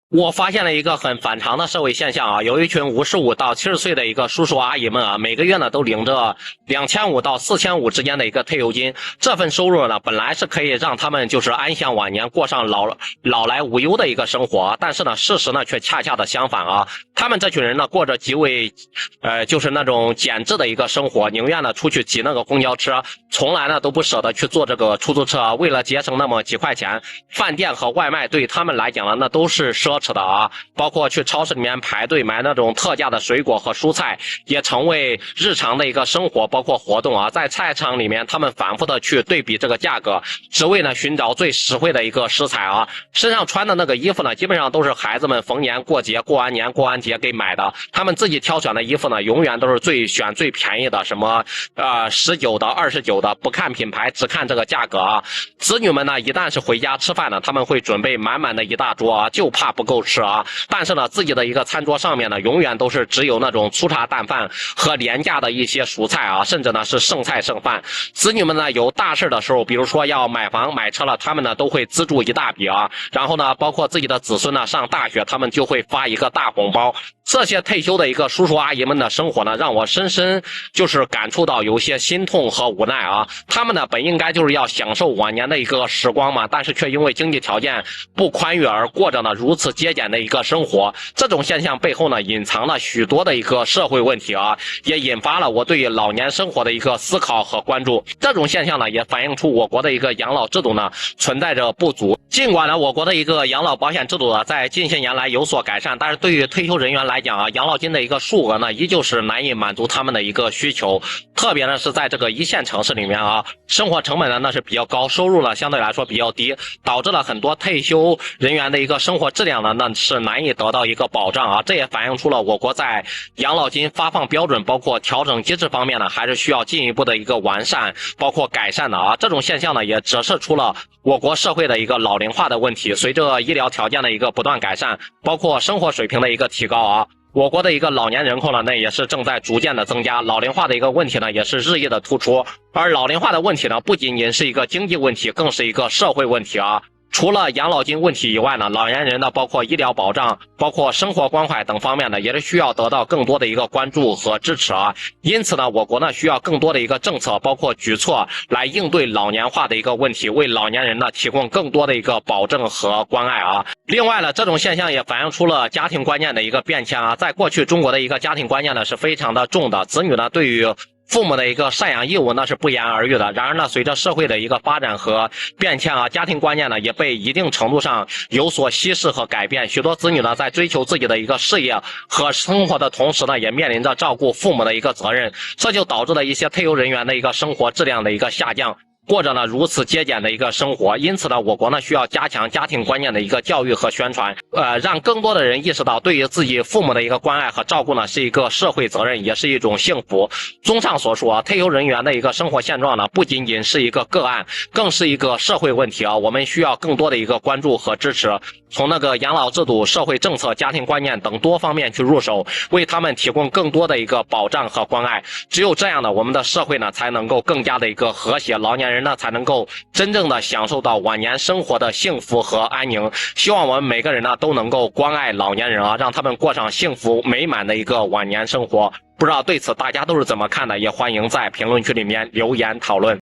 我发现了一个很反常的社会现象啊，有一群55到70岁的一个叔叔阿姨们啊，每个月呢都领着2500到4500之间的一个退休金。这份收入呢，本来是可以让他们就是安享晚年，过上老来无忧的一个生活，但是呢，事实呢却恰恰的相反啊。他们这群人呢，过着极为就是那种简质的一个生活，宁愿呢出去挤那个公交车，从来呢都不舍得去坐这个出租车，为了节省那么几块钱，饭店和外卖对他们来讲呢，那都是奢侈的啊。包括去超市里面排队买那种特价的水果和蔬菜，也成为日常的一个生活，包括活动啊。在菜场里面，他们反复的去对比这个价格，只为呢寻找最实惠的一个食材啊。身上穿的那个衣服呢，基本上都是孩子们逢年过节、过完年、过完节给买的。他们自己挑选的衣服呢，永远都是选最便宜的，什么19的、29的，不看品牌，只看这个价格啊。子女们呢，一旦是回家吃饭呢，他们会准备满满的一大桌啊，就怕不够吃啊。但是呢，自己的一个餐桌上面呢，永远都是只有那种粗茶淡饭和廉价的一些蔬菜啊，甚至呢是剩菜剩饭。子女们呢有大事的时候，比如说要买房买车了，他们呢都会资助一大笔啊。然后呢，包括自己的子孙呢上大学，他们就会发一个大红包。这些退休的一个叔叔阿姨们的生活呢，让我深深就是感触到有些心痛和无奈啊。他们呢本应该就是要享受晚年的一个时光嘛，但是却因为经济条件不宽裕而过着呢如此节俭的一个生活。这种现象背后呢，隐藏了许多的一个社会问题啊，也引发了我对于老年生活的一个思考和关注。这种现象呢，也反映出我国的一个养老制度呢存在着不足。尽管呢，我国的一个养老保险制度呢，在近些年来有所改善，但是对于退休人员来讲啊，养老金的一个数额呢，依旧是难以满足他们的一个需求。特别呢是在这个一线城市里面啊，生活成本呢那是比较高，收入呢相对来说比较低，导致了很多退休人员的一个生活质量呢那是难以得到一个保障啊。这也反映出了我国在养老金发放标准包括调整机制方面呢，还是需要进一步的一个完善包括改善的啊。这种现象呢，也折射出了我国社会的一个老龄化的问题。随着医疗条件的一个不断改善，包括生活水平的一个提高啊，我国的一个老年人口呢，那也是正在逐渐的增加，老龄化的一个问题呢，也是日益的突出。而老龄化的问题呢，不仅仅是一个经济问题，更是一个社会问题啊。除了养老金问题以外呢，老年人的包括医疗保障、包括生活关怀等方面呢，也是需要得到更多的一个关注和支持啊。因此呢，我国呢需要更多的一个政策，包括举措来应对老年化的一个问题，为老年人呢提供更多的一个保证和关爱啊。另外呢，这种现象也反映出了家庭观念的一个变迁啊。在过去中国的一个家庭观念呢是非常的重的，子女呢对于父母的一个赡养义务那是不言而喻的。然而呢，随着社会的一个发展和变迁啊，家庭观念呢也被一定程度上有所稀释和改变。许多子女呢在追求自己的一个事业和生活的同时呢，也面临着照顾父母的一个责任，这就导致了一些退休人员的一个生活质量的一个下降，过着呢如此节俭的一个生活。因此呢，我国呢需要加强家庭观念的一个教育和宣传，让更多的人意识到对于自己父母的一个关爱和照顾呢是一个社会责任，也是一种幸福。综上所述啊，退休人员的一个生活现状呢，不仅仅是一个个案，更是一个社会问题啊。我们需要更多的一个关注和支持，从那个养老制度、社会政策、家庭观念等多方面去入手，为他们提供更多的一个保障和关爱。只有这样呢，我们的社会呢才能够更加的一个和谐，老年人呢才能够真正的享受到晚年生活的幸福和安宁。希望我们每个人呢都能够关爱老年人啊，让他们过上幸福美满的一个晚年生活。不知道对此大家都是怎么看的，也欢迎在评论区里面留言讨论。